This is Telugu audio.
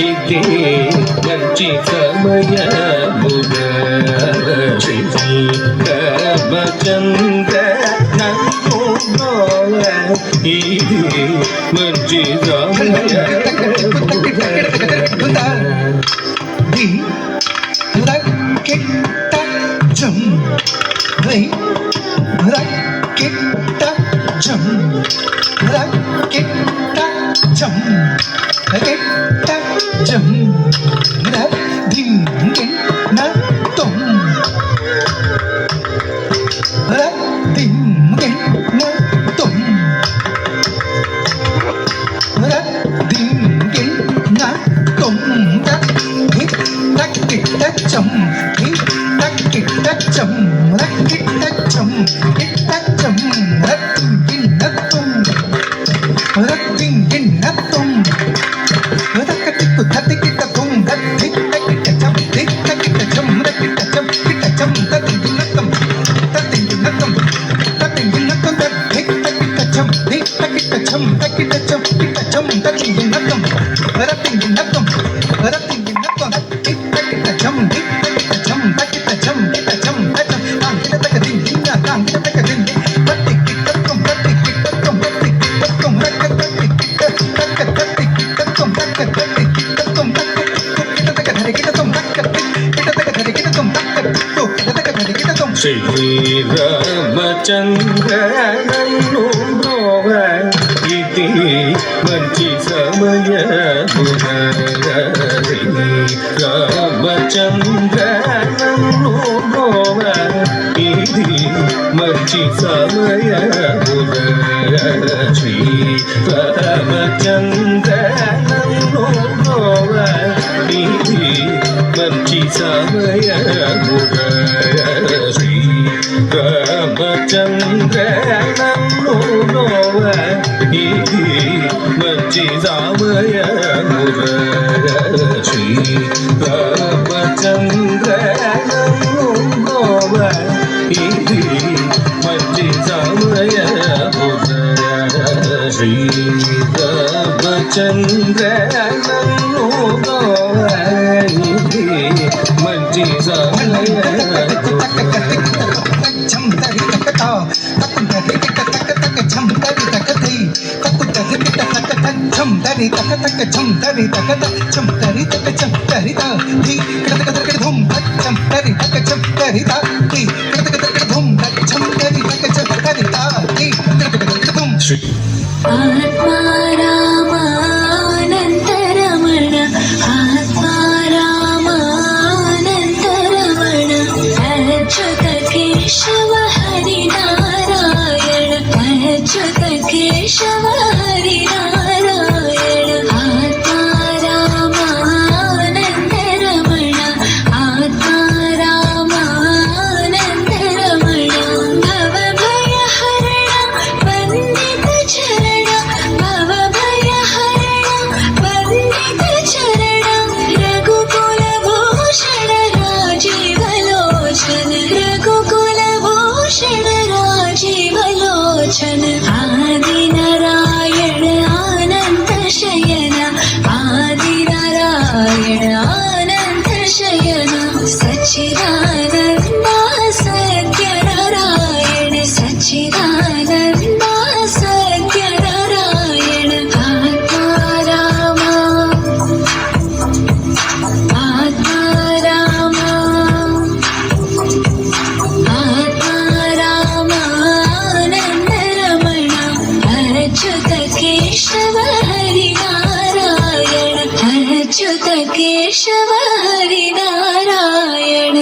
ఇది మంచి సమయముగ శ్రీ రామచంద్ర ఇది మంచి శ్రీరామచంద్ర నన్ను బ్రోవ ఇది మంచి సమయముగ శ్రీరామచంద్ర నన్ను బ్రోవ ఇది మంచి సమయముగ శ్రీరామచంద్ర నన్ను బ్రోవ ఇది మంచి సమయముగ రామచంద్ర నన్ను నోవ ఇది మంచి సమయముగ శ్రీ రామచంద్ర నన్ను నోవ ఇది మంచి సమయముగ శ్రీ రామచంద్ర నన్ను నోవ ఇది మంచి ఆత్మారామానంతరమణ ఆత్మారామానంతరమణ అచ్యుత కేశవ హరినారాయణ అచ్యుత కేశవ హరినారాయణ ఆత్మారామానంతరమణ ఆత్మారామానంతరమణ భవభయహరణ వందిత చరణ భవభయహరణ వందిత చరణ రఘుకుల భూషణ రాజీవలోచన రఘుకుల భూషణ రాజీవలోచన ఆదినారాయణ అనంత శయన ఆదినారాయణ అనంత శయన సచ్చిదానంద సత్యనారాయణ సచ్చిదానంద సత్యనారాయణ ఆత్మారామ ఆత్మారామ ఆత్మారామానందరమణ అచ్యుత కేశవ హరినారాయణ అచ్యుత కేశవ హరినారాయణ